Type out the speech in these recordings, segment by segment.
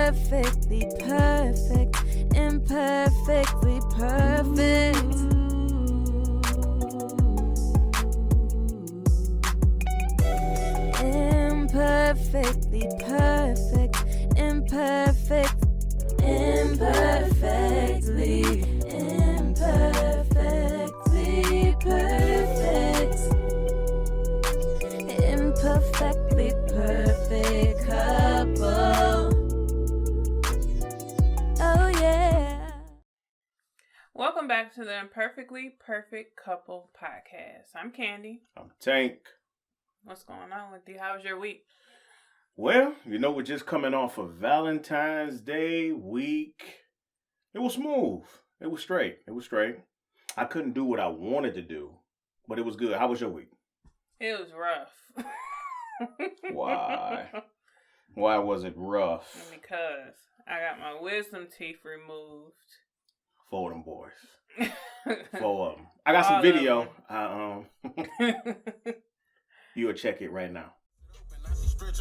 Imperfectly perfect, imperfectly perfect. Imperfectly perfect, imperfect, imperfectly, imperfectly perfect, imperfectly perfect couple. Oh yeah. Welcome back to the Imperfectly Perfect Couple podcast. I'm Kandy. I'm Tank. What's going on with you? How was your week? Well, we're just coming off of Valentine's Day week. It was smooth. It was straight. I couldn't do what I wanted to do, but it was good. How was your week? It was rough. Why? Why was it rough? Because I got my wisdom teeth removed. 4 of them boys. 4 of them. I got some video. You'll check it right now.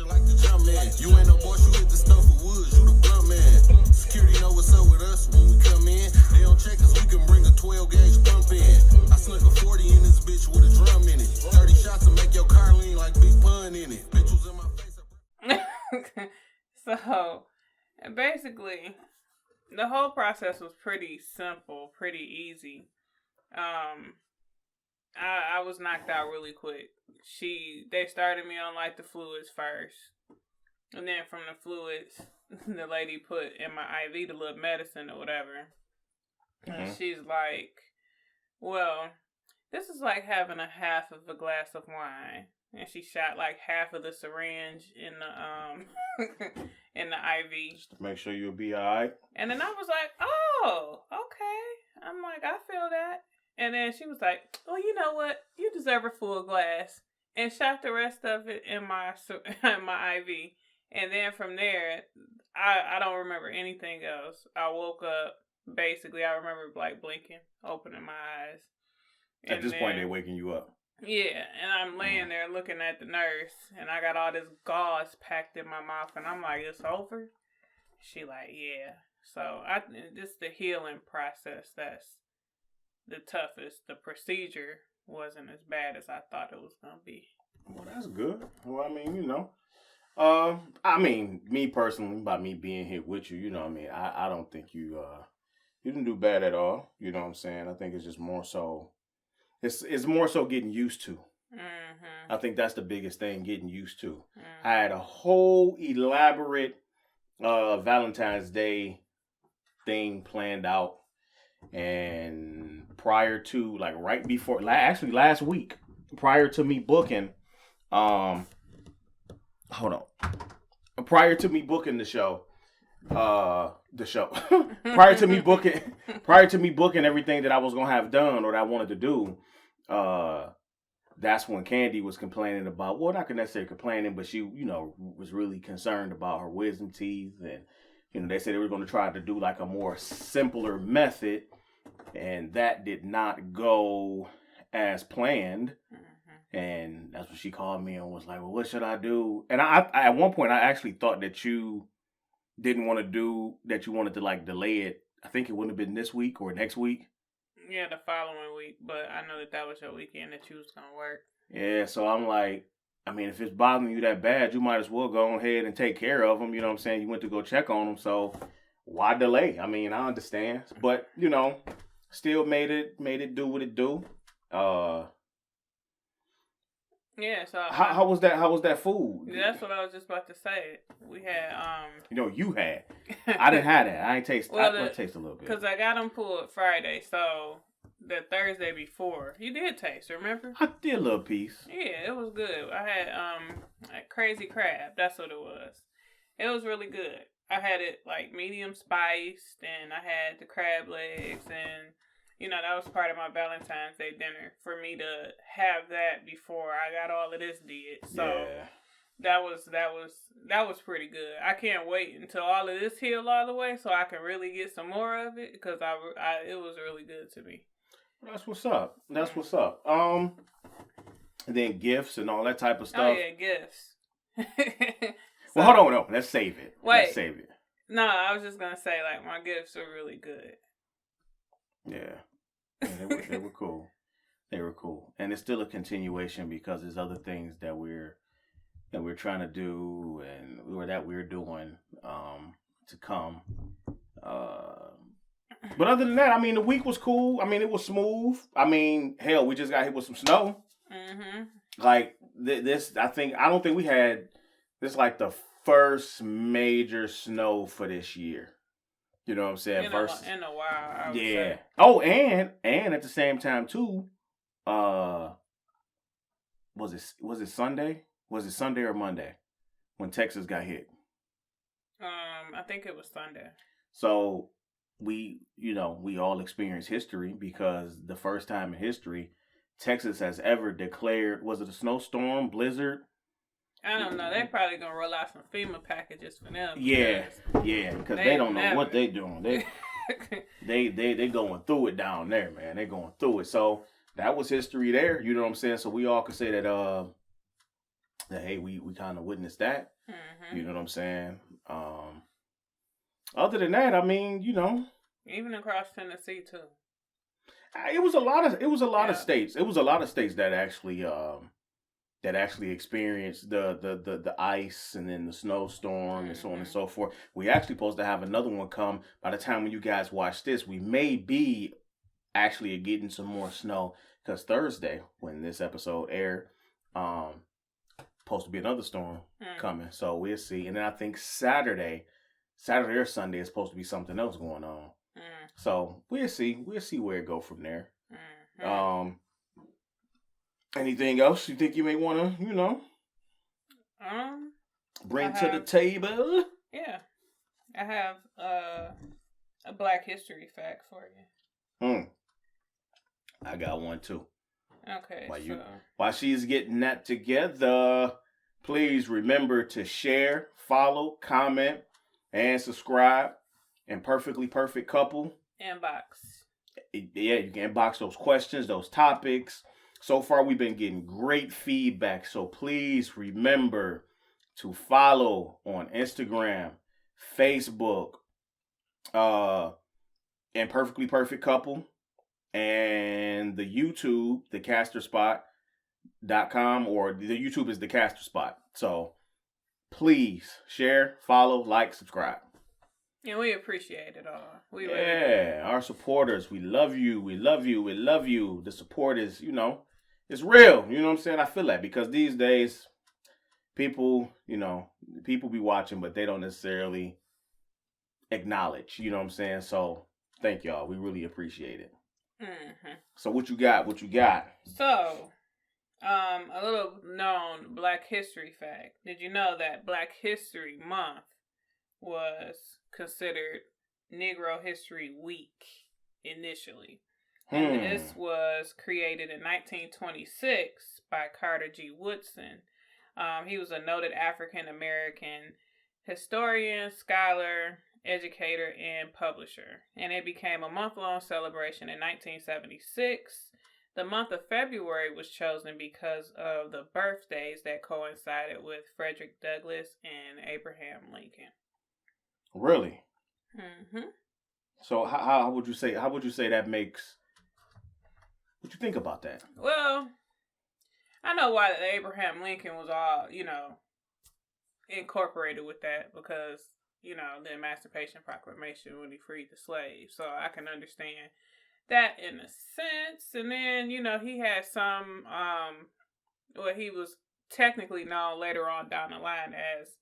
Like the jump man. You ain't no boy, you hit the stuff for woods, you the blunt man. Security know what's up with us when we come in. They don't check us, we can bring a 12 gauge pump in. I snuck a 40 in this bitch with a drum in it. 30 shots to make your car lean like Big Pun in it. Bitch was in my face. So, basically, the whole process was pretty simple, pretty easy. I was knocked out really quick. They started me on like the fluids first. And then from the fluids, the lady put in my IV the little medicine or whatever. Mm-hmm. And she's like, well, this is like having a half of a glass of wine. And she shot like half of the syringe in the in the IV. Just to make sure you'll be alright. And then I was like, oh, okay. I'm like, I feel that. And then she was like, well, you know what? You deserve a full glass. And shot the rest of it in my IV. And then from there, I don't remember anything else. I woke up, basically, I remember like blinking, opening my eyes. At this point, they're waking you up. Yeah, and I'm laying there looking at the nurse, and I got all this gauze packed in my mouth, and I'm like, it's over? She like, yeah. So, this is the healing process that's the toughest. The procedure wasn't as bad as I thought it was going to be. Well, that's good. Well, me personally, by me being here with you, I don't think you didn't do bad at all. You know what I'm saying? I think it's just more so, it's more so getting used to. Mm-hmm. I think that's the biggest thing, getting used to. Mm-hmm. I had a whole elaborate Valentine's Day thing planned out. And prior to, like, right before, actually last week, prior to me booking, prior to me booking the show, prior to me booking everything that I was gonna have done or that I wanted to do, that's when Kandy was complaining about, well, not necessarily complaining, but she, was really concerned about her wisdom teeth, and they said they were going to try to do like a more simpler method, and that did not go as planned. Mm-hmm. And that's when she called me and was like, well, what should I do? And I at one point, I actually thought that you didn't want to do, that you wanted to like delay it. I think it wouldn't have been this week or next week. Yeah, the following week, but I know that was your weekend that you was going to work. Yeah, so I'm like, if it's bothering you that bad, you might as well go ahead and take care of them. You know what I'm saying? You went to go check on them, so why delay? I understand. But, still made it do what it do. Yeah, so how was that food? That's what I was just about to say. We had you had. I didn't have that. I ain't taste. Well, I taste a little bit because I got them pulled Friday, so the Thursday before you did taste. Remember? I did a little piece. Yeah, it was good. I had crazy crab. That's what it was. It was really good. I had it like medium spiced, and I had the crab legs, and that was part of my Valentine's Day dinner for me to have that before I got all of this did. So yeah. that was pretty good. I can't wait until all of this heal all the way so I can really get some more of it, because it was really good to me. That's what's up. And then gifts and all that type of stuff. Oh yeah, gifts. Well, hold on. No, let's save it. Wait. Let's save it. No, I was just gonna say like my gifts are really good. Yeah, they were cool. They were cool, and it's still a continuation because there's other things that we're trying to do that we're doing to come. But other than that, I mean, the week was cool. I mean, it was smooth. I mean, hell, we just got hit with some snow. Mm-hmm. Like this, I don't think we had this like the first major snow for this year. You know what I'm saying? In a while, I would say. Oh, and at the same time too, was it Sunday? Was it Sunday or Monday when Texas got hit? I think it was Sunday. So we all experienced history because the first time in history Texas has ever declared, was it a snowstorm, blizzard? I don't know. They're probably gonna roll out some FEMA packages for them. Yeah, because they don't know what they're doing. They going through it down there, man. They going through it. So that was history there. You know what I'm saying? So we all could say that hey, we kind of witnessed that. Mm-hmm. You know what I'm saying? Other than that, I mean, even across Tennessee too. It was a lot of states. It was a lot of states that actually experienced the ice and then the snowstorm and so on and so forth. We actually supposed to have another one come by the time when you guys watch this. We may be actually getting some more snow because Thursday when this episode aired, supposed to be another storm coming. So we'll see. And then I think Saturday or Sunday is supposed to be something else going on. So we'll see where it go from there. Anything else you think you may want to, bring to the table? Yeah, I have a Black History fact for you. I got one too. Okay. While she's getting that together, please remember to share, follow, comment, and subscribe. Imperfectly Perfect Couple. Inbox. Yeah, you can inbox those questions, those topics. So far, we've been getting great feedback. So please remember to follow on Instagram, Facebook, Imperfectly Perfect Couple, and the YouTube, thecasterspot.com, or the YouTube is the Caster Spot. So please share, follow, like, subscribe. And we appreciate it all. We really do. Our supporters, we love you. We love you. We love you. The support is, it's real. You know what I'm saying? I feel that because these days, people be watching, but they don't necessarily acknowledge. You know what I'm saying? So thank y'all. We really appreciate it. Mm-hmm. So what you got? So, a little known Black History fact. Did you know that Black History Month was considered Negro History Week initially? And this was created in 1926 by Carter G. Woodson. He was a noted African-American historian, scholar, educator, and publisher. And it became a month-long celebration in 1976. The month of February was chosen because of the birthdays that coincided with Frederick Douglass and Abraham Lincoln. Really? Mm-hmm. So how would you say that makes? What you think about that? Well, I know why Abraham Lincoln was all, incorporated with that because, the Emancipation Proclamation when he freed the slaves. So I can understand that in a sense. And then, he had some, he was technically known later on down the line as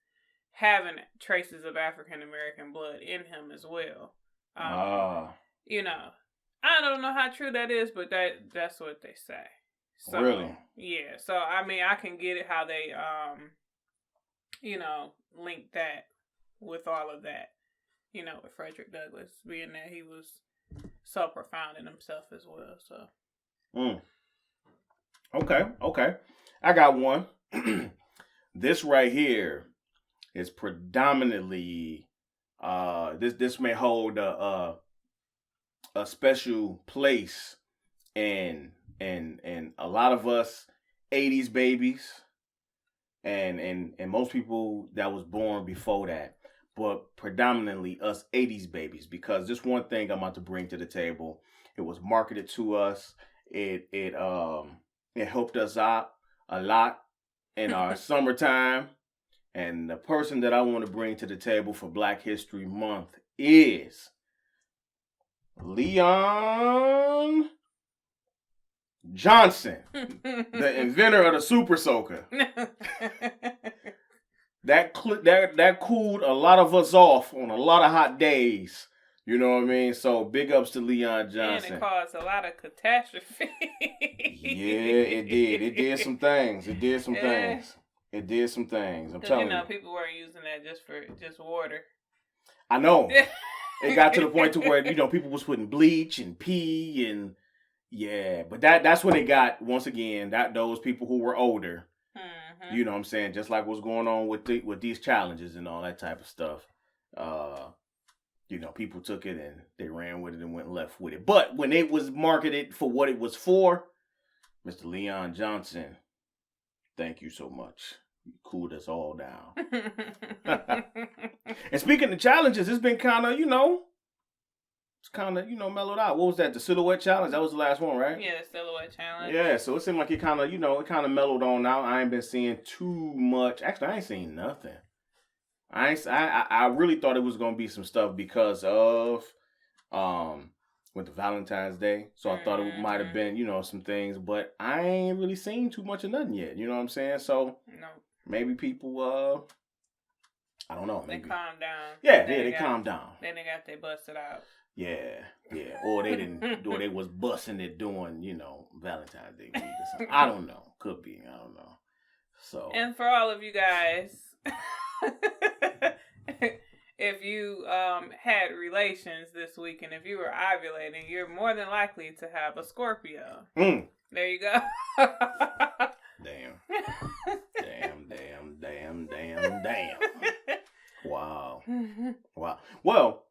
having traces of African American blood in him as well. I don't know how true that is, but that's what they say. So, really? Yeah. So I mean, I can get it how they link that with all of that. With Frederick Douglass being that he was so profound in himself as well. So. Okay. I got one. This right here is predominantly this may hold a special place in a lot of us 80s babies and most people that was born before that. but predominantly us 80s babies, because this one thing I'm about to bring to the table, it was marketed to us. It helped us out a lot in our summertime. And the person that I want to bring to the table for Black History Month is Leon Johnson, the inventor of the Super Soaker. That cooled a lot of us off on a lot of hot days. You know what I mean? So big ups to Leon Johnson. And it caused a lot of catastrophe. Yeah, it did. It did some things. It did some things. I'm telling you. People weren't using that just water. I know. It got to the point to where, people was putting bleach and pee and yeah, but that's when it got, once again, those people who were older. Mm-hmm. You know what I'm saying? Just like what's going on with these challenges and all that type of stuff. People took it and they ran with it and went left with it. But when it was marketed for what it was for, Mr. Leon Johnson, thank you so much. You cooled us all down. And speaking of challenges, it's been kind of, mellowed out. What was that? The silhouette challenge? That was the last one, right? Yeah, the silhouette challenge. Yeah, so it seemed like it kind of mellowed on out. I ain't been seeing too much. Actually, I ain't seen nothing. I really thought it was gonna be some stuff because of with the Valentine's Day. So I thought it might have been, some things, but I ain't really seen too much of nothing yet. You know what I'm saying? So no. Maybe people I don't know. Maybe. They calmed down. Yeah, they calmed down. Then they got they busted out. Yeah. Or they didn't, or they was busting it during, Valentine's Day week or something. I don't know. Could be. I don't know. So. And for all of you guys, if you had relations this week and if you were ovulating, you're more than likely to have a Scorpio. There you go. Damn. Wow. Well,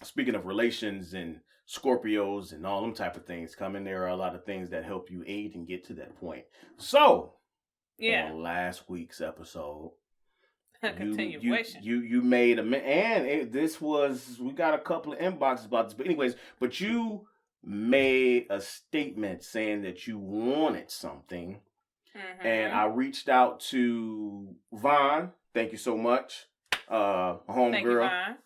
speaking of relations and Scorpios and all them type of things coming, there are a lot of things that help you aid and get to that point. So, on last week's episode, continuation. You made we got a couple of inboxes about this, but anyways, you made a statement saying that you wanted something. Mm-hmm. And I reached out to Vaughn. Thank you so much. Homegirl.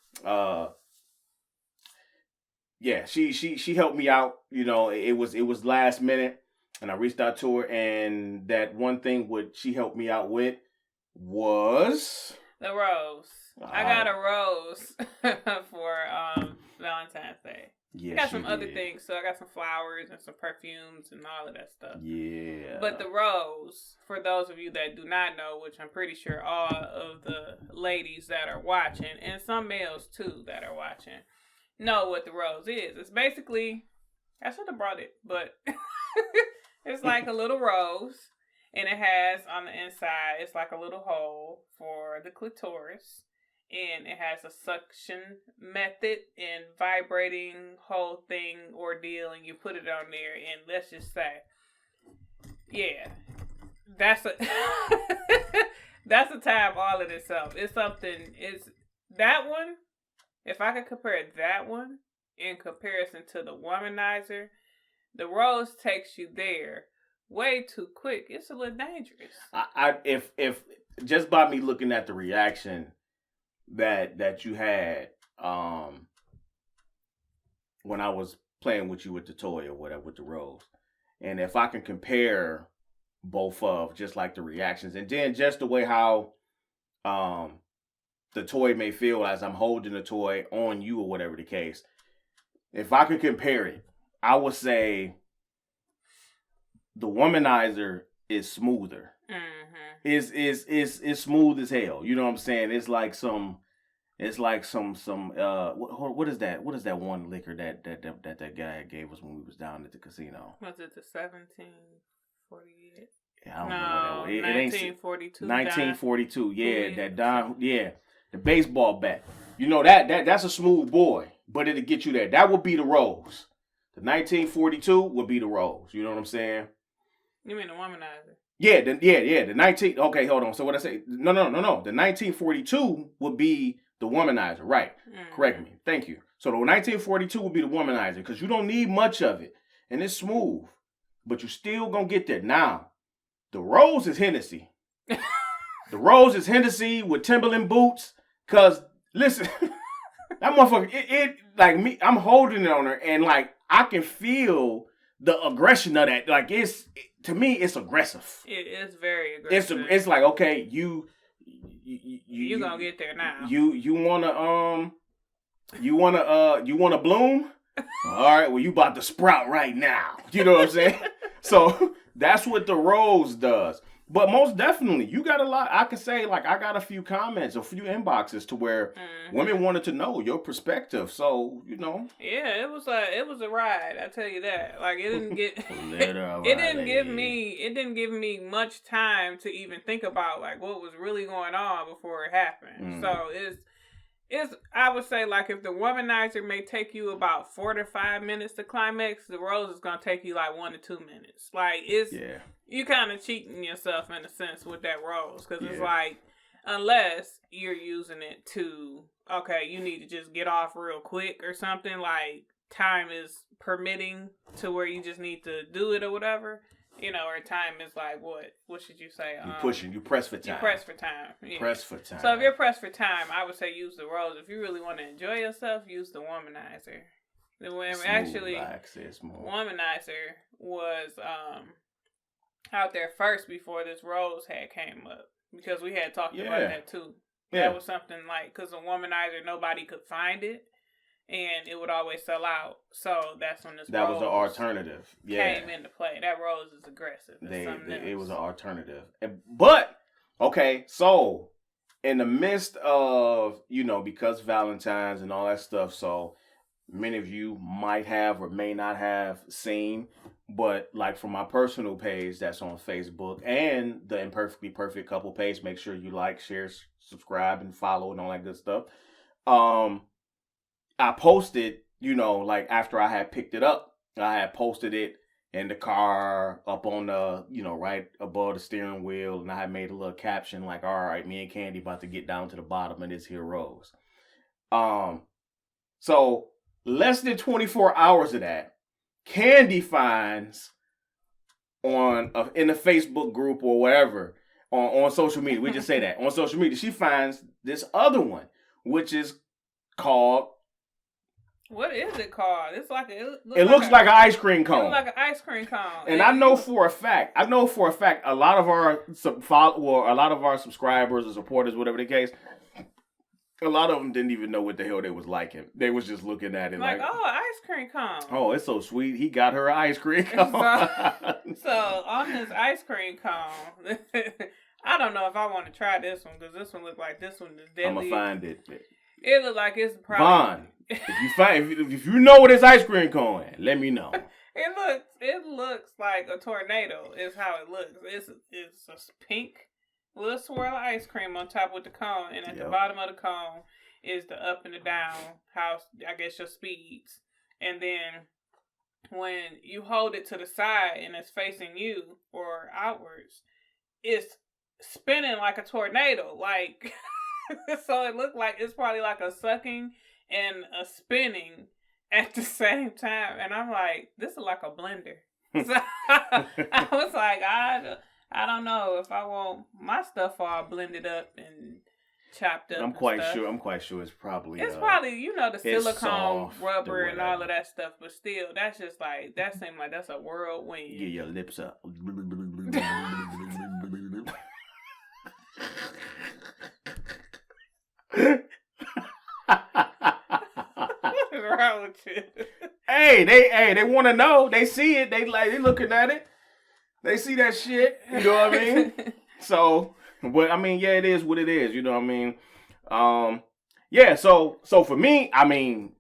Yeah, she helped me out. It was last minute, and I reached out to her, and that one thing she helped me out with was the rose. I got a rose for Valentine's Day. Yeah, I got some other things, so I got some flowers and some perfumes and all of that stuff. Yeah. But the rose, for those of you that do not know, which I'm pretty sure all of the ladies that are watching, and some males too that are watching, know what the rose is. It's basically, I should have brought it, but it's like a little rose, and it has on the inside, it's like a little hole for the clitoris. And it has a suction method and vibrating whole thing ordeal, and you put it on there, and let's just say, yeah, that's a time all in itself. It's that one. If I could compare that one in comparison to the womanizer, the rose takes you there way too quick. It's a little dangerous. If just by me looking at the reaction that you had when I was playing with you with the toy or whatever with the rose, and if I can compare both of just like the reactions and then just the way how the toy may feel as I'm holding the toy on you or whatever the case, if I could compare it, I would say the womanizer is smoother. Mm-hmm. It's smooth as hell. You know what I'm saying? It's like some what is that? What is that one liquor that guy gave us when we was down at the casino? Was it the 1748? Yeah, I don't know what that was. It 1942. 1942. Yeah, that Don. Yeah, the baseball bat. That's a smooth boy, but it'll get you there. That would be the rose. The 1942 would be the rose. You know what I'm saying? You mean the womanizer? Yeah, the 19. Okay, hold on. So what I say? No. The 1942 would be the The womanizer, right. Correct me. Thank you. So the 1942 would be the womanizer because you don't need much of it. And it's smooth. But you still going to get there. Now, the rose is Hennessy. The rose is Hennessy with Timberland boots. Because, listen, that motherfucker, it like me, I'm holding it on her. And like, I can feel the aggression of that. Like, to me, it's aggressive. It is very aggressive. It's like, okay, you gonna get there now. You wanna bloom? All right, well, you about to sprout right now. You know what I'm saying? So that's what the rose does. But most definitely, you got a lot. I could say, like, I got a few comments, a few inboxes to where women wanted to know your perspective. So, you know. Yeah, it was a ride. I tell you that. Like, it didn't get. It didn't give me much time to even think about like what was really going on before it happened. So it's. I would say, like, if the womanizer may take you about 4 to 5 minutes to climax, the rose is gonna take you like 1 to 2 minutes. Like, it's. Yeah. You kind of cheating yourself in a sense with that rose because it's like, unless you're using it to, okay, you need to just get off real quick or something, like time is permitting to where you just need to do it or whatever, you know, or time is like, what should you say? You press for time. You press for time. Yeah. Press for time. So if you're pressed for time, I would say use the rose. If you really want to enjoy yourself, use the womanizer. Womanizer was, out there first before this rose had came up because we had talked about that too. Yeah. That was something like, because a womanizer, nobody could find it and it would always sell out. So that's when this that rose was the alternative. came into play. That rose is aggressive. It was an alternative. But, okay, so in the midst of, you know, because Valentine's and all that stuff, so many of you might have or may not have seen, but like from my personal page that's on Facebook and the Imperfectly Perfect Couple page, make sure you like, share, subscribe, and follow and all that good stuff. I posted, you know, like after I had picked it up, I had posted it in the car up on the, you know, right above the steering wheel, and I had made a little caption like, all right, me and Kandy about to get down to the bottom of this here rose. So less than 24 hours of that, Kandy finds in the Facebook group or whatever, on social media, we just say that, on social media, she finds this other one, which is called... What is it called? It's like it looks like an ice cream cone. It looks like an ice cream cone. And I know for a fact, a lot of our subscribers or supporters, whatever the case, a lot of them didn't even know what the hell they was liking. They was just looking at it like, oh, ice cream cone. Oh, it's so sweet. He got her an ice cream cone. So on this ice cream cone, I don't know if I want to try this one because this one looks like this one is deadly. I'm gonna find it. It looks like it's probably Vaughn. If you know what this ice cream cone is, let me know. It looks like a tornado. Is how it looks. It's a pink little swirl of ice cream on top with the cone, and at the bottom of the cone is the up and the down, how I guess your speeds. And then when you hold it to the side and it's facing you or outwards, it's spinning like a tornado. Like, so it looked like it's probably like a sucking and a spinning at the same time. And I'm like, this is like a blender. So I was like, I don't know if I want my stuff all blended up and chopped up. I'm quite sure it's probably you know, the silicone rubber and all of that stuff, but still, that's just like, that seemed like that's a whirlwind. Get your lips up. What's wrong with you? They want to know. They see it. They looking at it. They see that shit. You know what I mean? So, but I mean, yeah, it is what it is. You know what I mean? Yeah. So for me, I mean,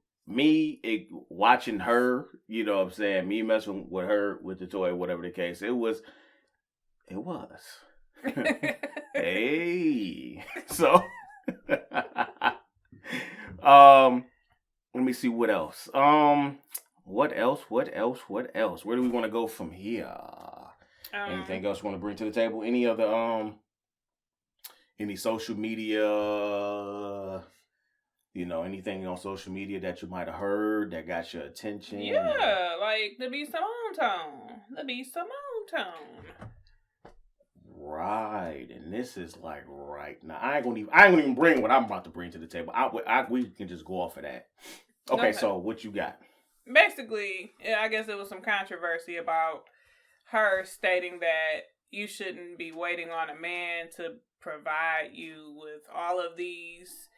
watching her, you know what I'm saying? Me messing with her with the toy, whatever the case, it was. Hey. So, let me see what else. What else? Where do we want to go from here? Anything else you want to bring to the table? Any other any social media You know, anything on social media that you might have heard that got your attention? Yeah, like the Be Simone tone. The Be Simone tone. Right, and this is like right now. I ain't gonna even bring what I'm about to bring to the table. We can just go off of that. Okay, so what you got? Basically, I guess there was some controversy about her stating that you shouldn't be waiting on a man to provide you with all of these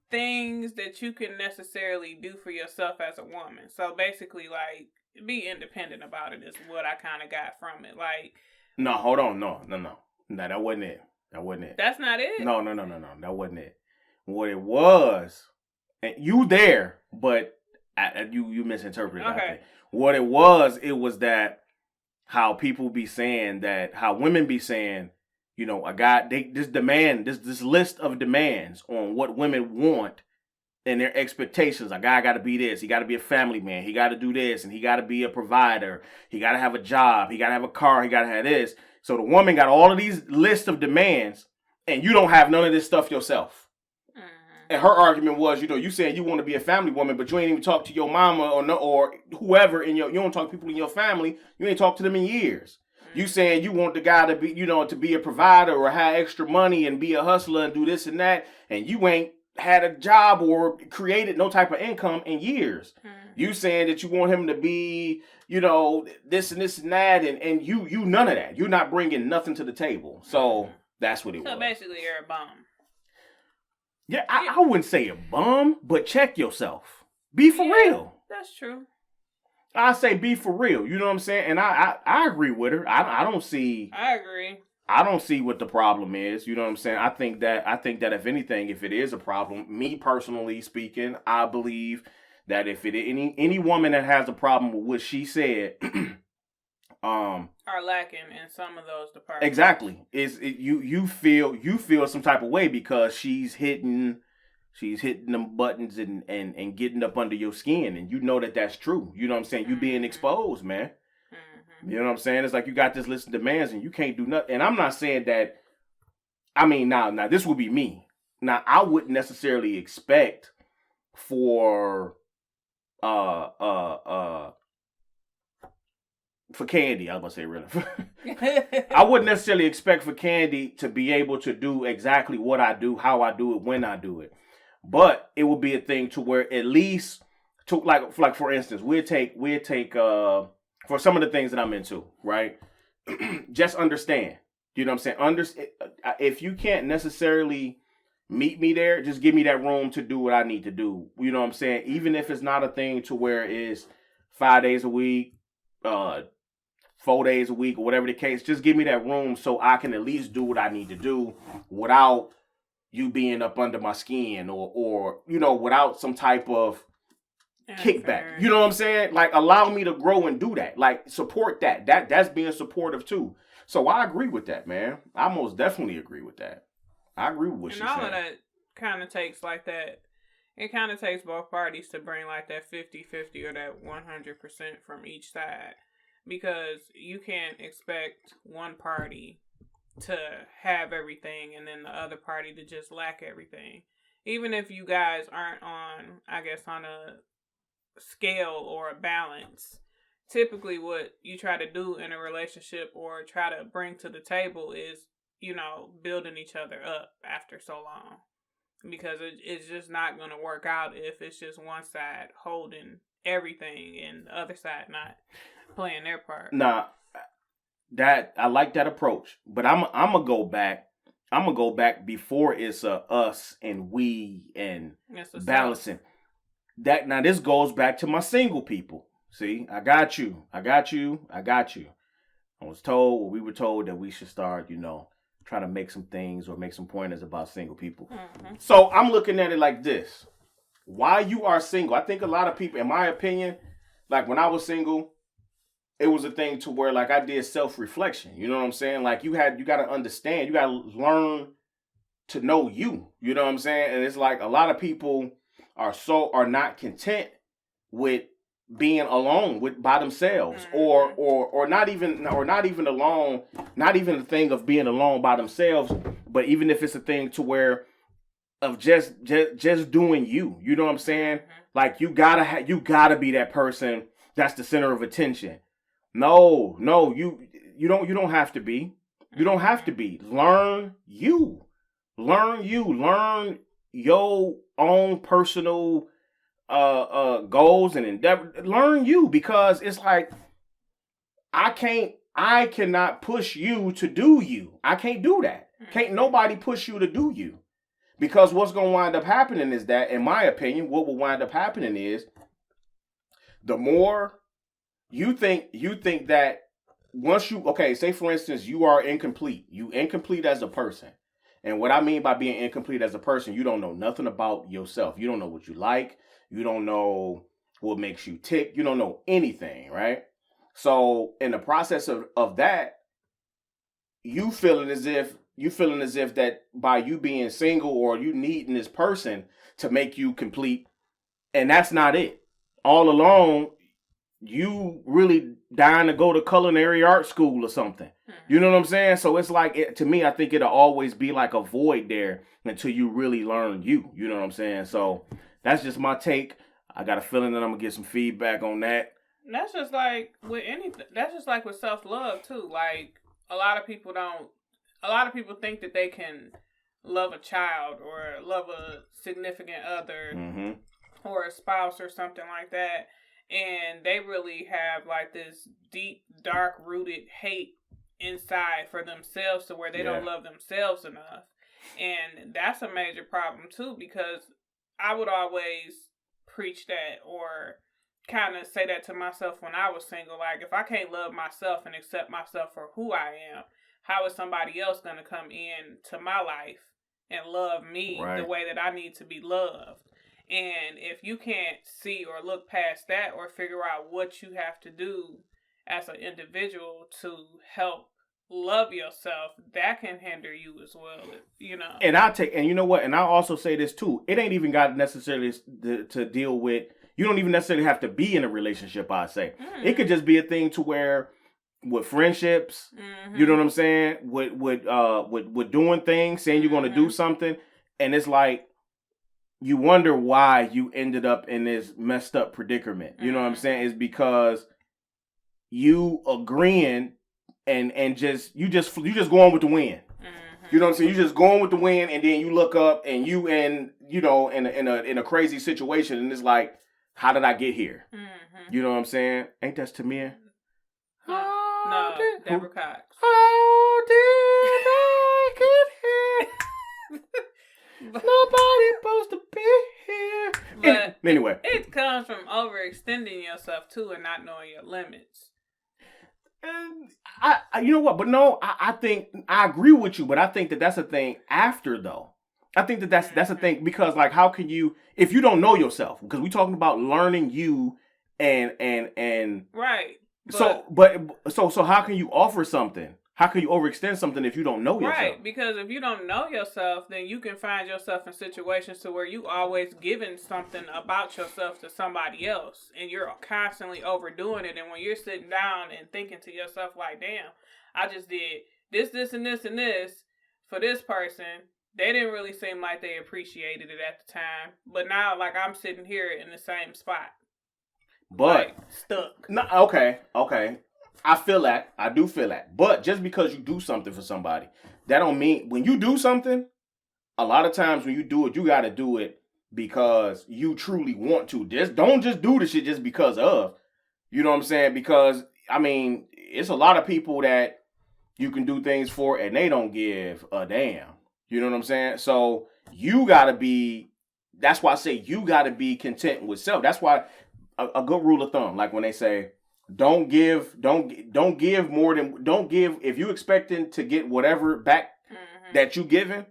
things that you can necessarily do for yourself as a woman. So basically, like, be independent about it is what I kind of got from it. Like, no, hold on, no, that wasn't it. That's not it. No, that wasn't it. What it was, and you there, but you misinterpreted. Okay. I think what it was that how people be saying that, how women be saying, you know, a guy, this list of demands on what women want and their expectations. A guy got to be this. He got to be a family man. He got to do this, and he got to be a provider. He got to have a job. He got to have a car. He got to have this. So the woman got all of these lists of demands, and you don't have none of this stuff yourself. And her argument was, you know, you saying you want to be a family woman, but you ain't even talk to your mama or whoever you don't talk to people in your family. You ain't talked to them in years. You saying you want the guy to be, you know, to be a provider or have extra money and be a hustler and do this and that, and you ain't had a job or created no type of income in years. You saying that you want him to be, you know, this and that, and you none of that. You're not bringing nothing to the table. So that's what it was. So basically, you're a bum. Yeah, I wouldn't say a bum, but check yourself. Be for real. That's true. I say be for real. You know what I'm saying? And I agree with her. I don't see. I agree. I don't see what the problem is. You know what I'm saying? I think that if anything, if it is a problem, me personally speaking, I believe that if it any woman that has a problem with what she said, are lacking in some of those departments. Exactly. You feel some type of way because she's hitting them buttons and getting up under your skin, and you know that that's true. You know what I'm saying? You being exposed, man. You know what I'm saying? It's like you got this list of demands and you can't do nothing. And I'm not saying that. I mean, now this would be me. Now I wouldn't necessarily expect for Kandy, I was gonna say really. I wouldn't necessarily expect for Kandy to be able to do exactly what I do, how I do it, when I do it. But it would be a thing to where at least to like for instance, we'd take for some of the things that I'm into, right? Just understand. You know what I'm saying? If you can't necessarily meet me there, just give me that room to do what I need to do. You know what I'm saying? Even if it's not a thing to where it's 5 days a week, 4 days a week, or whatever the case, just give me that room so I can at least do what I need to do without you being up under my skin or you know, without some type of kickback. You know what I'm saying? Like, allow me to grow and do that. Like, support that. That's being supportive too. So I agree with that, man. I most definitely agree with that. I agree with what she's saying. And all of that kind of takes like that. It kind of takes both parties to bring like that 50-50 or that 100% from each side. Because you can't expect one party to have everything and then the other party to just lack everything. Even if you guys aren't on, I guess, on a scale or a balance, typically what you try to do in a relationship or try to bring to the table is, you know, building each other up after so long. Because it's just not going to work out if it's just one side holding everything and the other side not playing their part. Nah, that I like that approach, but I'm gonna go back. I'm gonna go back before it's a us and we and balancing. That now this goes back to my single people. See, I got you. I was told, we were told that we should start, you know, try to make some things or make some pointers about single people. Mm-hmm. So I'm looking at it like this. Why you are single? I think a lot of people, in my opinion, like when I was single, it was a thing to where like I did self-reflection. You know what I'm saying? Like you got to understand, you got to learn to know you. You know what I'm saying? And it's like a lot of people are not content with being alone by themselves, or not even alone, not even the thing of being alone by themselves, but even if it's a thing to where of just doing you. You know what I'm saying? Like you gotta be that person that's the center of attention. No, you don't have to be. You don't have to be. Learn you. Learn your own personal goals and endeavor. Learn you, because it's like I cannot push you to do you. I can't do that. Can't nobody push you to do you. Because what's going to wind up happening is that, in my opinion, what will wind up happening is the more you think that once you, okay, say for instance, you are incomplete. You incomplete as a person. And what I mean by being incomplete as a person, you don't know nothing about yourself. You don't know what you like. You don't know what makes you tick. You don't know anything, right? So in the process of that, you feeling as if that by you being single or you needing this person to make you complete, and that's not it. All along, you really dying to go to culinary art school or something. You know what I'm saying? So it's like, to me, I think it'll always be like a void there until you really learn you. You know what I'm saying? So that's just my take. I got a feeling that I'm gonna get some feedback on that. That's just like with anything. That's just like with self-love too. Like a lot of people think that they can love a child or love a significant other or a spouse or something like that. And they really have like this deep, dark-rooted hate inside for themselves to where they don't love themselves enough. And that's a major problem too, because I would always preach that or kind of say that to myself when I was single. Like, if I can't love myself and accept myself for who I am, how is somebody else going to come in to my life and love me the way that I need to be loved? And if you can't see or look past that or figure out what you have to do as an individual to help love yourself, that can hinder you as well, you know. And you know what? And I also say this too. It ain't even got necessarily to deal with. You don't even necessarily have to be in a relationship. I say it could just be a thing to where with friendships, you know what I'm saying? With doing things, saying you're going to do something, and it's like you wonder why you ended up in this messed up predicament. You know what I'm saying? It's because you agreeing and just going with the wind. You know what I'm saying? You just going with the wind, and then you look up and you in a crazy situation, and it's like, how did I get here? You know what I'm saying? Ain't that Tamir? No, Deborah Cox. How did I get here? Nobody's supposed to be here. But anyway, it comes from overextending yourself too and not knowing your limits. And you know what? But no, I think I agree with you. But I think that's a thing after though. I think that's a thing, because like, how can you, if you don't know yourself? Because we talking about learning you and right. So how can you offer something? How can you overextend something if you don't know yourself? Right, because if you don't know yourself, then you can find yourself in situations to where you always giving something about yourself to somebody else, and you're constantly overdoing it. And when you're sitting down and thinking to yourself like, damn, I just did this, and this, and this for this person, they didn't really seem like they appreciated it at the time. But now, like, I'm sitting here in the same spot. But like, stuck. No, okay. I feel that. I do feel that. But just because you do something for somebody, that don't mean when you do something, a lot of times when you do it, you got to do it because you truly want to. Don't just do the shit just because of. You know what I'm saying? Because, I mean, it's a lot of people that you can do things for and they don't give a damn. You know what I'm saying? So you got to be, that's why I say you got to be content with self. That's why a good rule of thumb, like when they say, don't give if you expecting to get whatever back that you giving,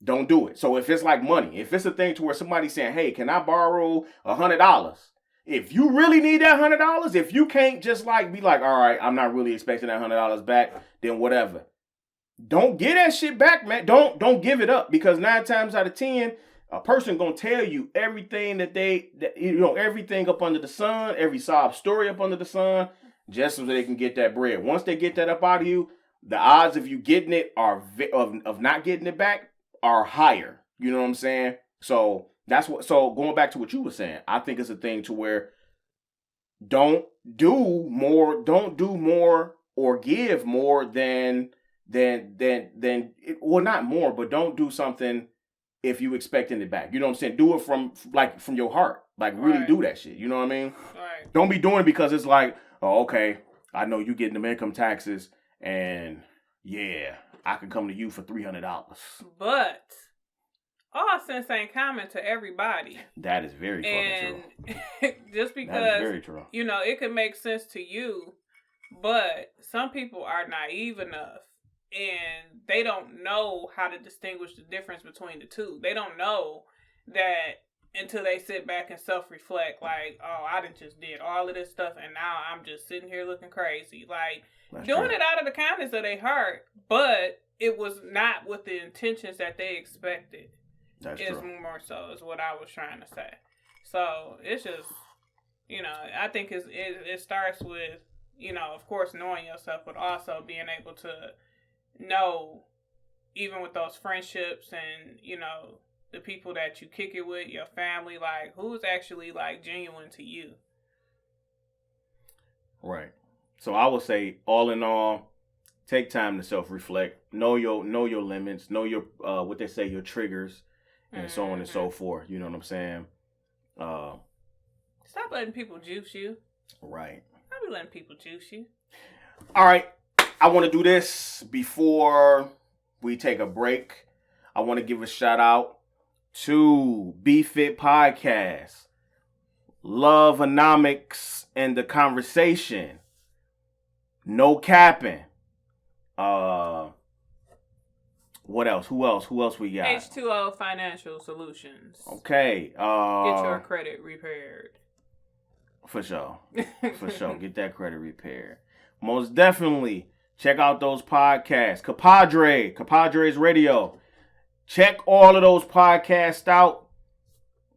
don't do it. So if it's like money, if it's a thing to where somebody's saying, hey, can I borrow $100? If you really need that $100, if you can't just like be like, all right, I'm not really expecting that $100 back, then whatever. Don't get that shit back, man. Don't give it up, because 9 times out of 10, a person gonna tell you everything everything up under the sun, every sob story up under the sun, just so they can get that bread. Once they get that up out of you, the odds of you getting it of not getting it back are higher. You know what I'm saying? So that's what. So going back to what you were saying, I think it's a thing to where don't do more or give more than well, not more, but don't do something if you expecting it back. You know what I'm saying? Do it from your heart. Like really do that shit. You know what I mean? Right. Don't be doing it because it's like, oh, okay, I know you getting them income taxes, and yeah, I can come to you for $300. But all sense ain't common to everybody. That is very fucking true. Just because, that is very true. You know, it could make sense to you, but some people are naive enough and they don't know how to distinguish the difference between the two. They don't know that until they sit back and self-reflect, like, oh, I just did all of this stuff and now I'm just sitting here looking crazy. Like, That's doing true. it out of the kindness of their heart, but it was not with the intentions that they expected. That's It's true. more so is what I was trying to say. So it's just, you know, I think it starts with, you know, of course, knowing yourself, but also being able to know, even with those friendships and, you know, the people that you kick it with, your family, like, who's actually, like, genuine to you. Right. So I would say, all in all, take time to self-reflect. Know your limits. Know your what they say, your triggers, and so on and so forth. You know what I'm saying? Stop letting people juice you. Right. Stop letting people juice you. All right. I want to do this before we take a break. I want to give a shout out to Be Fit Podcast, Love-onomics and the Conversation, No Capping. What else? Who else we got? H2O Financial Solutions. Okay. Get your credit repaired. For sure. For sure. Get that credit repaired. Most definitely check out those podcasts. Compadres Radio. Check all of those podcasts out.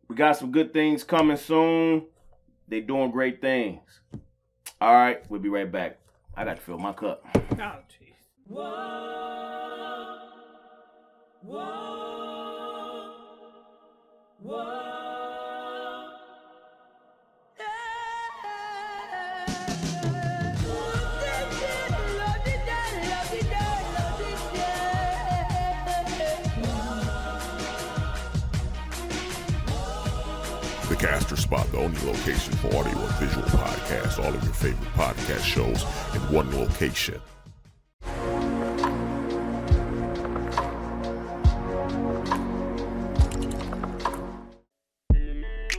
We got some good things coming soon. They doing great things. All right. We'll be right back. I got to fill my cup. Oh, jeez. Whoa, whoa, whoa. The Caster Spot, the only location for audio and visual podcasts. All of your favorite podcast shows in one location.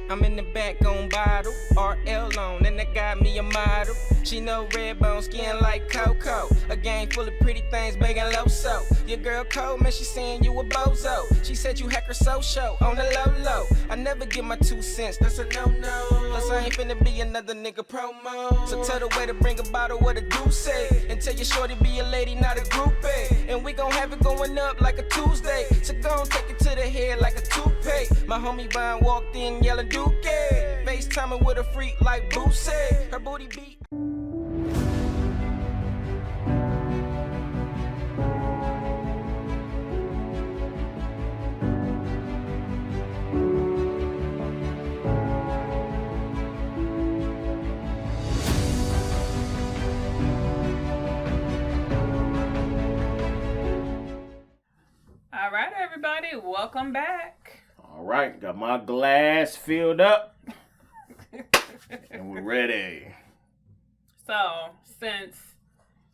I'm in the back on bottle, RL on, and I got me a model. She know red bone skin like Coco. A gang full of pretty things, begging low so. Your girl cold, man, she saying you a bozo. She said you hack her social on the low. I never give my 2 cents, that's a no-no. Plus I ain't finna be another nigga promo. So tell the way to bring a bottle what a goose say. And tell your shorty be a lady, not a groupie. And we gon' have it going up like a Tuesday. So gon' take it to the head like a toupee. My homie Vine walked in yelling Duke. FaceTiming with a freak like Boosie. Her booty beat. All right, everybody, welcome back. All right. Got my glass filled up. And we're ready. So, since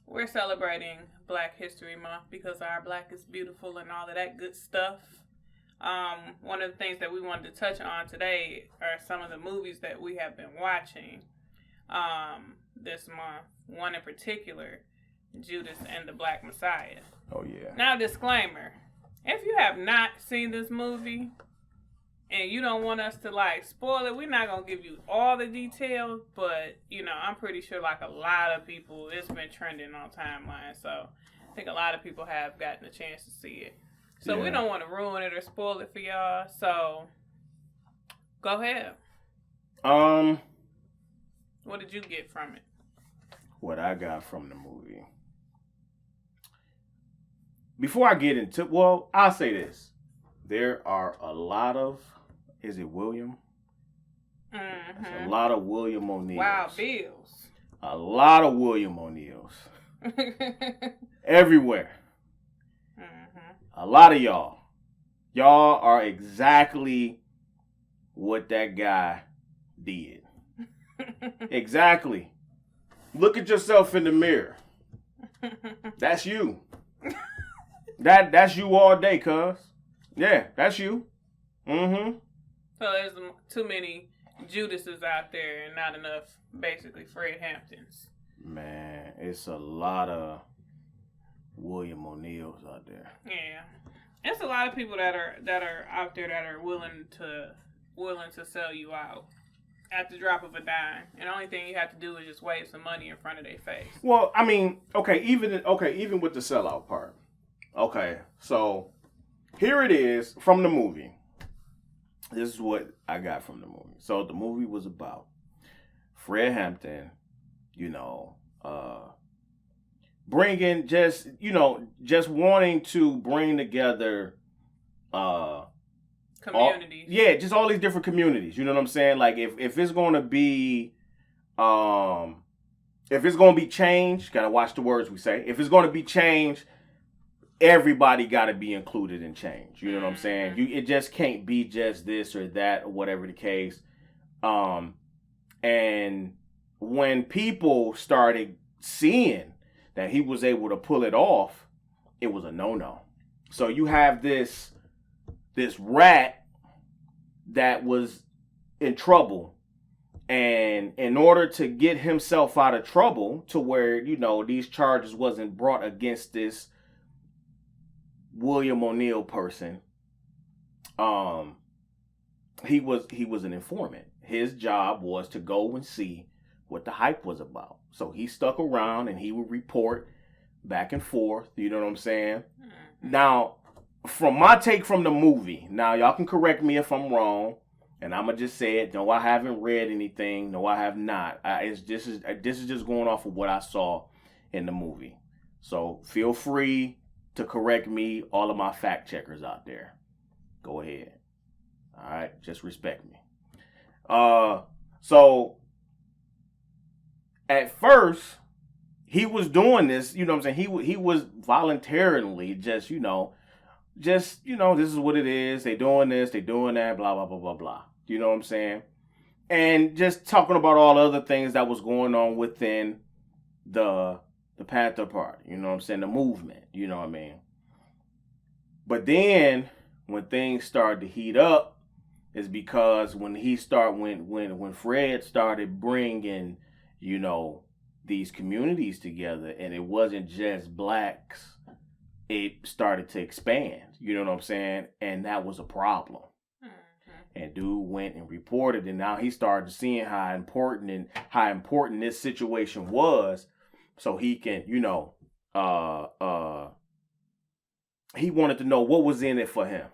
we're celebrating Black History Month because our black is beautiful and all of that good stuff, one of the things that we wanted to touch on today are some of the movies that we have been watching this month. One in particular, Judas and the Black Messiah. Oh, yeah. Now, disclaimer, if you have not seen this movie and you don't want us to, like, spoil it, we're not going to give you all the details, but, you know, I'm pretty sure, like, a lot of people, it's been trending on timeline, so I think a lot of people have gotten a chance to see it. So we don't want to ruin it or spoil it for y'all, so go ahead. What did you get from it? What I got from the movie. Before I get into, well, I'll say this. there are a lot of, is it William? Mm-hmm. There's a lot of William O'Neills. Wow, Bills. A lot of William O'Neills. Everywhere. Mm-hmm. A lot of y'all. Y'all are exactly what that guy did. Exactly. Look at yourself in the mirror. That's you. That's you all day, cuz. Yeah, that's you. Mm-hmm. So there's too many Judases out there and not enough, basically, Fred Hamptons. Man, it's a lot of William O'Neills out there. Yeah, it's a lot of people that are out there that are willing to sell you out at the drop of a dime, and the only thing you have to do is just wave some money in front of their face. Well, I mean, even with the sellout part. Okay, so here it is from the movie. This is what I got from the movie. So the movie was about Fred Hampton, bringing just wanting to bring together Communities. just all these different communities. You know what I'm saying? Like if it's going to be change, gotta watch the words we say. If it's going to be change, everybody got to be included in change. You know what I'm saying? It just can't be just this or that or whatever the case. And when people started seeing that he was able to pull it off, it was a no-no. So you have this rat that was in trouble, and in order to get himself out of trouble to where, these charges wasn't brought against this William O'Neill person, he was an informant. His job was to go and see what the hype was about. So he stuck around and he would report back and forth. You know what I'm saying? Mm-hmm. Now, from my take from the movie, now y'all can correct me if I'm wrong, and I'm gonna just say it. No, I haven't read anything. No, I have not. This is just going off of what I saw in the movie. So feel free to correct me, all of my fact checkers out there. Go ahead. All right, just respect me. So at first he was doing this, you know what I'm saying? He was voluntarily just, this is what it is. They doing this, they doing that, blah, blah, blah, blah, blah. You know what I'm saying? And just talking about all the other things that was going on within the Panther Party, you know what I'm saying? The movement, you know what I mean? But then when things started to heat up, is because when Fred started bringing, these communities together, and it wasn't just blacks, it started to expand, you know what I'm saying? And that was a problem. Mm-hmm. And dude went and reported, and now he started seeing how important this situation was, so he can, he wanted to know what was in it for him.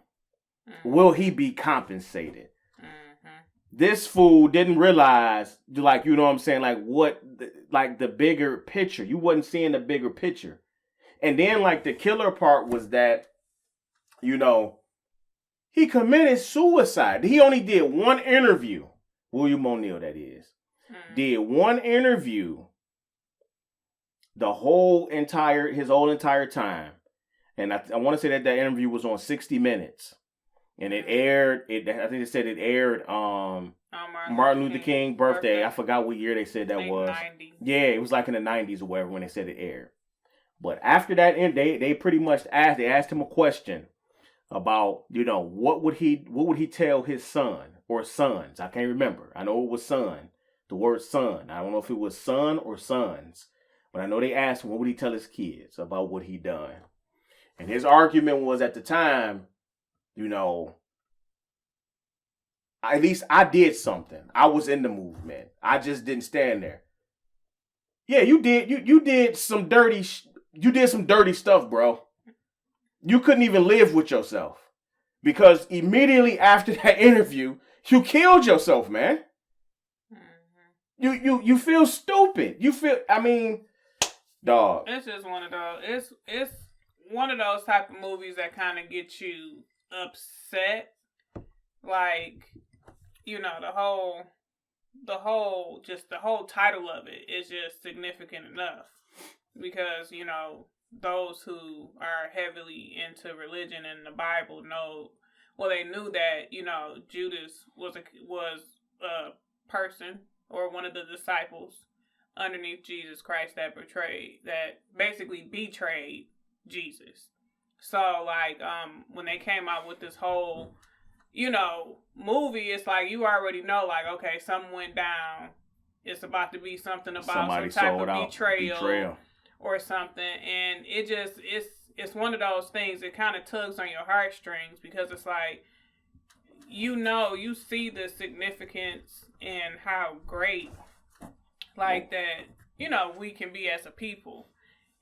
Mm-hmm. Will he be compensated? Mm-hmm. This fool didn't realize, you know what I'm saying, the bigger picture. You wasn't seeing the bigger picture. And then, the killer part was that, he committed suicide. He only did one interview. William O'Neill, that is. Mm-hmm. Did one interview his whole entire time. And I want to say that interview was on 60 Minutes. And it aired, I think they said it aired Martin Luther King birthday. I forgot what year they said that was. 90s. Yeah, it was in the 90s or whatever when they said it aired. But after that, they pretty much asked him a question about, what would he tell his son or sons? I can't remember. I know it was son, the word son. I don't know if it was son or sons. But I know they asked him, what would he tell his kids about what he done? And his argument was at the time, at least I did something. I was in the movement. I just didn't stand there. Yeah, you did. You did some dirty. You did some dirty stuff, bro. You couldn't even live with yourself because immediately after that interview, you killed yourself, man. Mm-hmm. You feel stupid. Dog. It's just one of those. It's one of those type of movies that kind of get you upset. Like, you know, the whole title of it is just significant enough. Because, you know, those who are heavily into religion and the Bible they knew that, you know, Judas was a person or one of the disciples underneath Jesus Christ that basically betrayed Jesus. So, like, when they came out with this whole, you know, movie, it's like you already know, like, okay, something went down. It's about to be something about Somebody some type sold of out. betrayal or something. And it's one of those things that kind of tugs on your heartstrings because it's like, you know, you see the significance and how great, like, that, you know, we can be as a people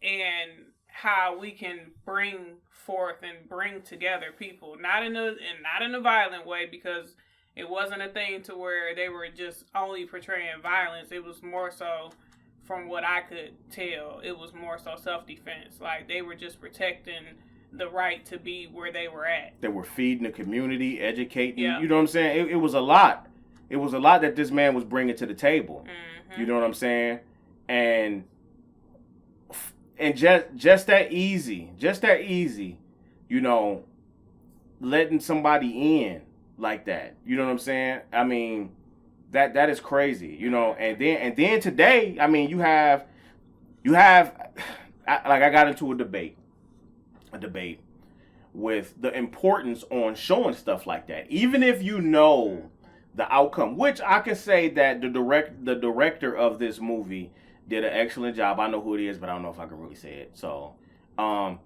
and how we can bring forth and bring together people, not in a violent way, because it wasn't a thing to where they were just only portraying violence. It was more so, from what I could tell, it was more so self-defense. Like, they were just protecting the right to be where they were at. They were feeding the community, educating. Yeah. You know what I'm saying? It was a lot. It was a lot that this man was bringing to the table. Mm-hmm. You know what I'm saying? And just that easy, you know, letting somebody in like that. You know what I'm saying? I mean, that is crazy, you know. And then today, I mean, you have I got into a debate with the importance on showing stuff like that, even if you know the outcome, which I can say that the director of this movie did an excellent job. I know who it is, but I don't know if I can really say it. So,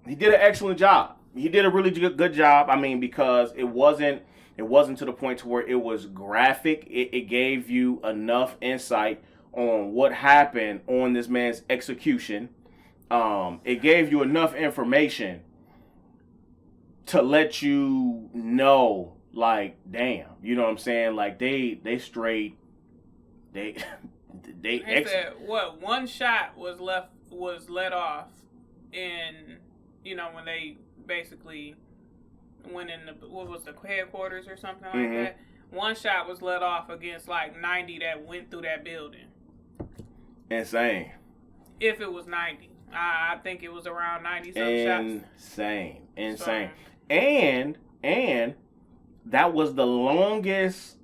he did an excellent job. He did a really good job. I mean, because it wasn't to the point to where it was graphic. It gave you enough insight on what happened on this man's execution. It gave you enough information to let you know, like, damn, you know what I'm saying? Like, they said what one shot was let off in, you know, when they basically went in the headquarters or something like Mm-hmm. that. One shot was let off against like 90 that went through that building. Insane. If it was 90, I think it was around 90 some shots. Insane. And that was the longest.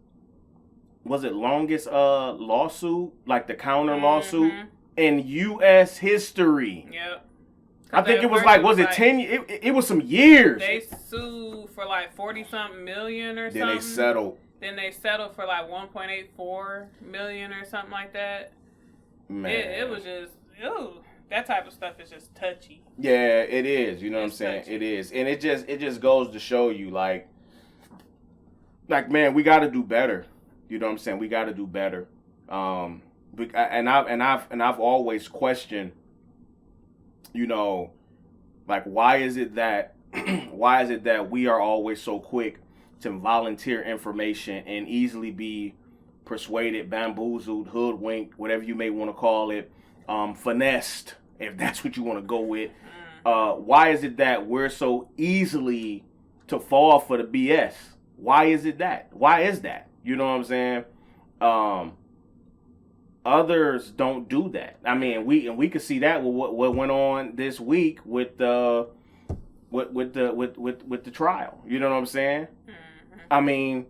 Was it longest lawsuit, like the counter lawsuit in U.S. history? Yep. I think it was like, was it 10? It was some years. They sued for like 40-something million or something. Then they settled for like 1.84 million or something like that. Man, it was just, that type of stuff is just touchy. Yeah, it is. You know what I'm saying? Touchy. It is, and it just goes to show you, like man, we got to do better. You know what I'm saying? We got to do better. And I've always questioned, you know, like, why is it that we are always so quick to volunteer information and easily be persuaded, bamboozled, hoodwinked, whatever you may want to call it, finessed, if that's what you want to go with. Why is it that we're so easily to fall for the BS? Why is it that? Why is that? You know what I'm saying? Others don't do that. I mean, we could see that with what went on this week with the trial. You know what I'm saying? Mm-hmm. I mean,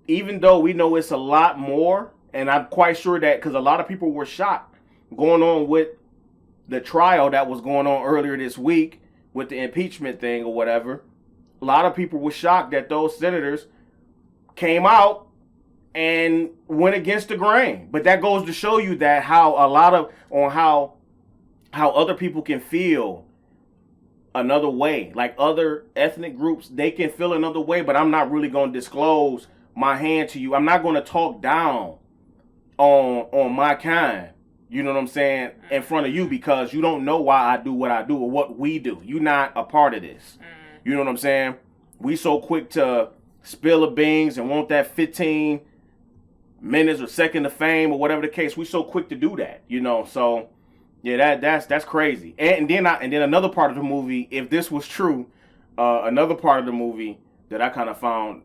even though we know it's a lot more, and I'm quite sure that because a lot of people were shocked going on with the trial that was going on earlier this week with the impeachment thing or whatever. A lot of people were shocked that those senators came out and went against the grain. But that goes to show you that how other people can feel another way. Like other ethnic groups, they can feel another way, but I'm not really going to disclose my hand to you. I'm not going to talk down on my kind, you know what I'm saying, in front of you, because you don't know why I do what I do or what we do. You're not a part of this. You know what I'm saying? We so quick to spill the beans and want that 15 minutes or second of fame or whatever the case. We so quick to do that, you know. So yeah, that's crazy. And then another part of the movie, if this was true, Another part of the movie that I kind of found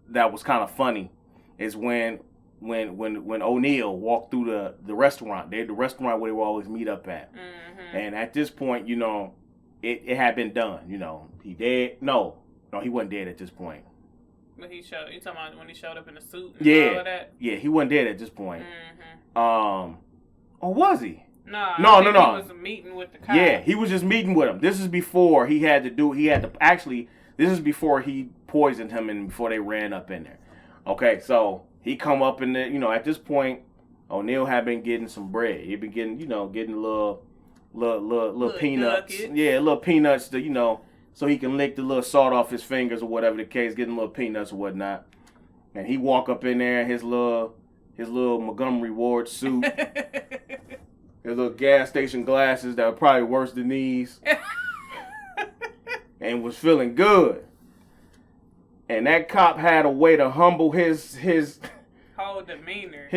that was kind of funny is when O'Neal walked through the restaurant. The restaurant where they would always meet up at. Mm-hmm. And at this point, you know, it had been done. You know, he dead. No, he wasn't dead at this point. But you talking about when he showed up in a suit and all of that? Yeah, he wasn't dead at this point. Mm-hmm. Or was he? No. He was meeting with the cop. Yeah, he was just meeting with him. This is before this is before he poisoned him and before they ran up in there. Okay, so he come up in there, you know, at this point, O'Neal had been getting some bread. He'd been getting, you know, little peanuts. Nuggets. Yeah, little peanuts to, you know, so he can lick the little salt off his fingers or whatever the case, getting little peanuts or whatnot. And he walk up in there in his little Montgomery Ward suit. His little gas station glasses that were probably worse than these. And was feeling good. And that cop had a way to humble his whole demeanor.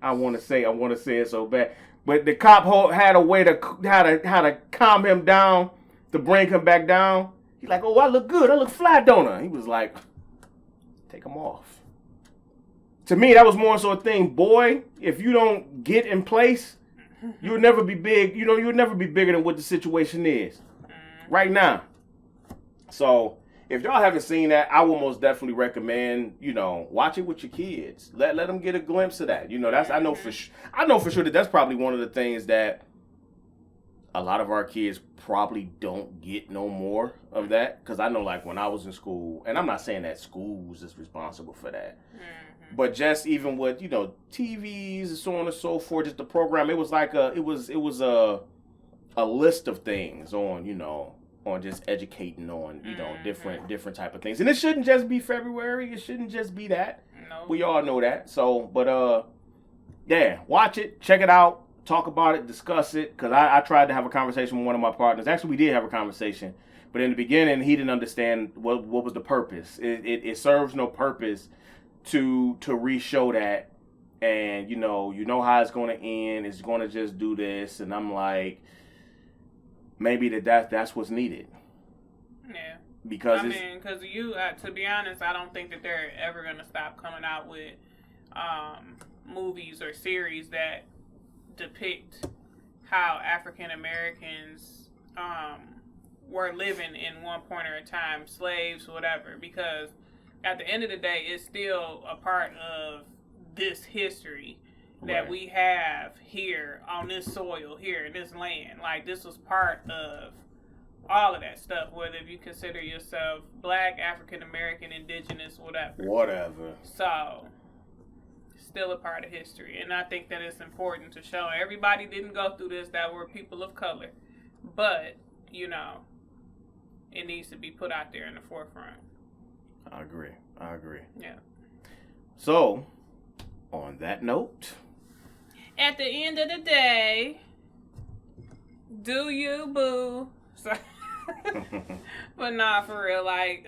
I want to say it so bad. But the cop had a way to how to calm him down, to bring him back down. He's like, "Oh, I look good. I look fly, don't I?" He was like, "Take him off." To me, that was more so a thing. Boy, if you don't get in place, you'll never be big. You know, you'll never be bigger than what the situation is right now. So, if y'all haven't seen that, I will most definitely recommend, you know, watch it with your kids. Let them get a glimpse of that. You know, I know for sure that that's probably one of the things that a lot of our kids probably don't get no more of that. Because I know, like, when I was in school, and I'm not saying that schools is responsible for that, but just even with, you know, TVs and so on and so forth, just the program, it was like it was a list of things on, you know, on just educating on, you know, different type of things. And it shouldn't just be February. It shouldn't just be that. No. We all know that. So, but, yeah, watch it, check it out, talk about it, discuss it. Because I tried to have a conversation with one of my partners. Actually, we did have a conversation. But in the beginning, he didn't understand what was the purpose. It serves no purpose to re-show that. And, you know how it's going to end. It's going to just do this. And I'm like, maybe that's what's needed. Yeah. Because to be honest, I don't think that they're ever going to stop coming out with movies or series that depict how African Americans were living in one point or a time, slaves, whatever. Because at the end of the day, it's still a part of this history that we have here on this soil, here in this land. Like, this was part of all of that stuff, whether if you consider yourself Black, African American, Indigenous, whatever. So, still a part of history. And I think that it's important to show everybody didn't go through this that were people of color. But, you know, it needs to be put out there in the forefront. I agree. Yeah. So, on that note, at the end of the day, do you, boo? Sorry. But nah, for real. Like,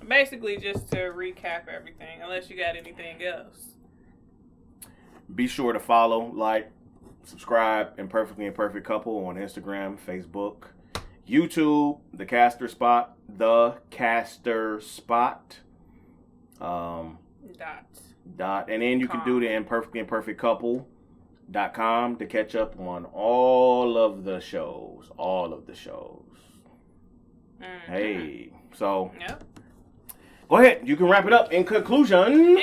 basically just to recap everything, unless you got anything else. Be sure to follow, like, subscribe, Imperfectly Imperfect Couple on Instagram, Facebook, YouTube, The Caster Spot. Dot. And then you can do the imperfectlyimperfectcouple.com to catch up on all of the shows. Hey, so go ahead. You can wrap it up. In conclusion,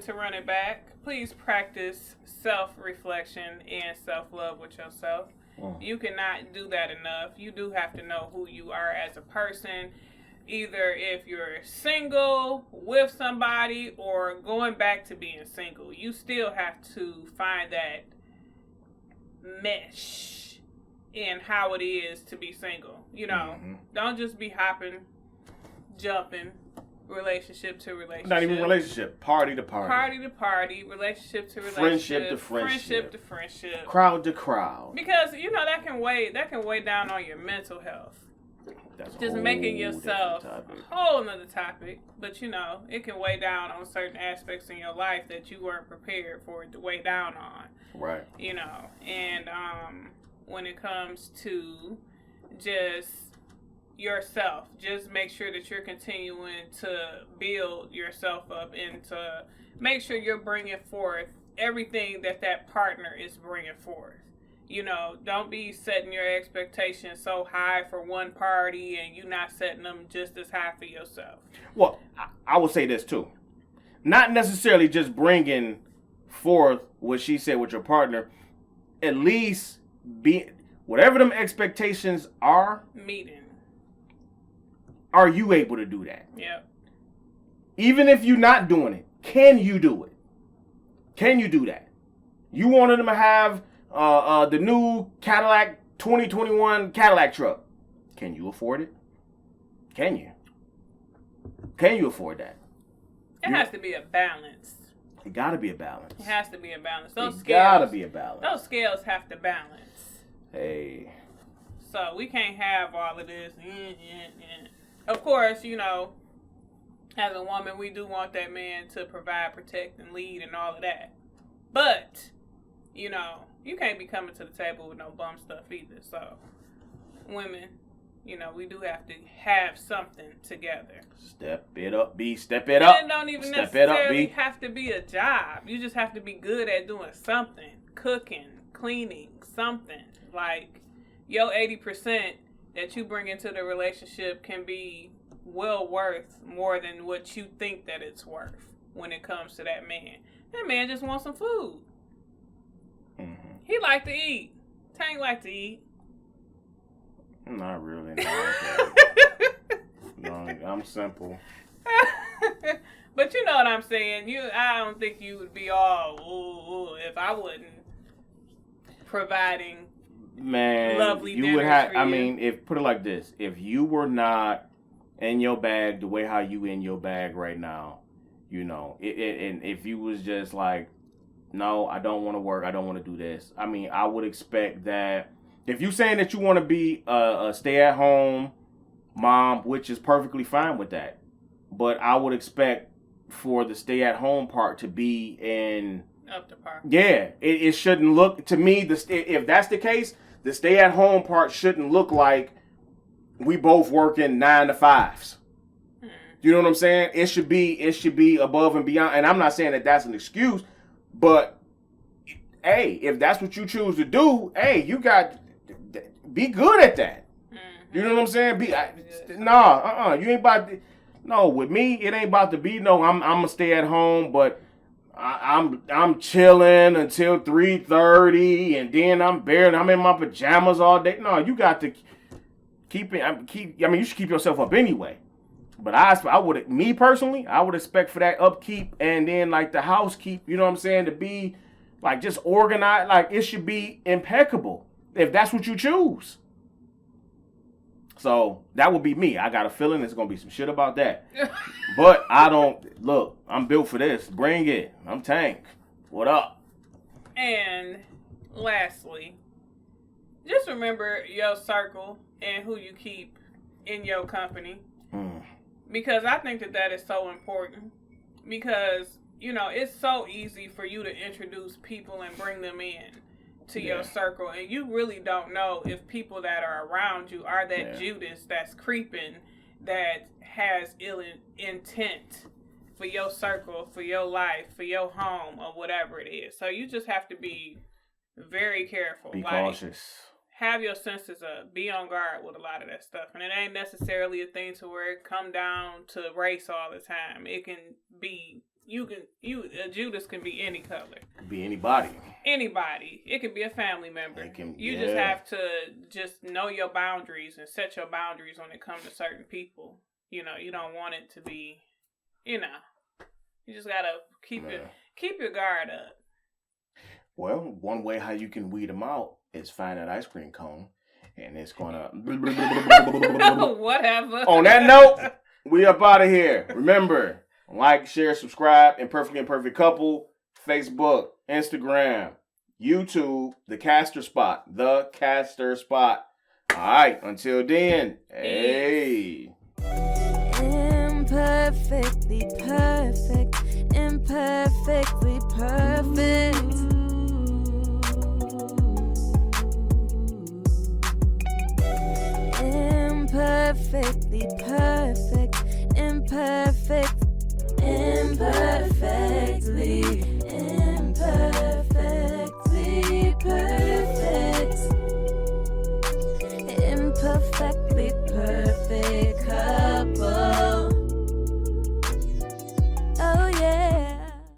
to run it back, please practice self-reflection and self-love with yourself. You cannot do that enough. You do have to know who you are as a person. Either if you're single, with somebody, or going back to being single, you still have to find that mesh in how it is to be single. You know, don't just be hopping, jumping, relationship to relationship. Not even relationship, party to party. Party to party, relationship to relationship. Friendship to friendship. Friendship to friendship. Crowd to crowd. Because, you know, that can weigh down on your mental health. That's just making yourself a whole nother topic, but you know, it can weigh down on certain aspects in your life that you weren't prepared for it to weigh down on. Right. You know, and when it comes to just yourself. Just make sure that you're continuing to build yourself up and to make sure you're bringing forth everything that partner is bringing forth. You know, don't be setting your expectations so high for one party and you not setting them just as high for yourself. Well, I would say this too. Not necessarily just bringing forth what she said with your partner. At least be whatever them expectations are. Meeting. Are you able to do that? Yep. Even if you're not doing it, can you do it? Can you do that? You wanted them to have the new Cadillac 2021 Cadillac truck. Can you afford it? Can you? Can you afford that? It has to be a balance. It gotta be a balance. It has to be a balance. Gotta be a balance. Those scales have to balance. Hey. So we can't have all of this. Of course, you know, as a woman, we do want that man to provide, protect, and lead and all of that. But, you know, you can't be coming to the table with no bum stuff either. So, women, you know, we do have to have something together. Step it up, B. Step it up. And it don't even necessarily have to be a job. You just have to be good at doing something. Cooking, cleaning, something. Like, your 80% that you bring into the relationship can be well worth more than what you think that it's worth when it comes to that man. That man just wants some food. Mm-hmm. He like to eat. Tank like to eat. Not really. No, I'm simple. But you know what I'm saying. I don't think you would be all ooh if I wasn't providing. Man, lovely you would have. I mean, if put it like this: if you were not in your bag the way how you in your bag right now, you know, and if you was just like, no, I don't want to work, I don't want to do this. I mean, I would expect that if you saying that you want to be a stay-at-home mom, which is perfectly fine with that, but I would expect for the stay-at-home part to be in up to par. Yeah, it shouldn't look to me. If that's the case, the stay-at-home part shouldn't look like we both working 9 to 5s. You know what I'm saying? It should be above and beyond. And I'm not saying that that's an excuse, but hey, if that's what you choose to do, hey, you got be good at that. You know what I'm saying? You ain't about to. No, with me, it ain't about to be. No, I'm gonna stay at home, but I'm chilling until 3:30, and then I'm in my pajamas all day. No, you got to keep. I mean, you should keep yourself up anyway. But I would, me personally, I would expect for that upkeep and then like the housekeep. You know what I'm saying? To be like just organized. Like it should be impeccable if that's what you choose. So that would be me. I got a feeling there's going to be some shit about that. But I don't, look, I'm built for this. Bring it. I'm Tank. What up? And lastly, just remember your circle and who you keep in your company. Because I think that is so important. Because, you know, it's so easy for you to introduce people and bring them in to your circle, and you really don't know if people that are around you are that Judas that's creeping, that has ill intent for your circle, for your life, for your home, or whatever it is. So you just have to be very careful. Be cautious. Have your senses up. Be on guard with a lot of that stuff. And it ain't necessarily a thing to where it come down to race all the time. It can be, Judas can be any color. Could be anybody. Anybody. It could be a family member. You just have to just know your boundaries and set your boundaries when it comes to certain people. You know, you don't want it to be, you just gotta keep your guard up. Well, one way how you can weed them out is find that ice cream cone, and it's gonna. Whatever. On that note, we up out of here. Remember, like, share, subscribe. Imperfectly Imperfect Couple. Facebook, Instagram, YouTube. The Caster Spot. The Caster Spot. All right. Until then, hey. Imperfectly perfect.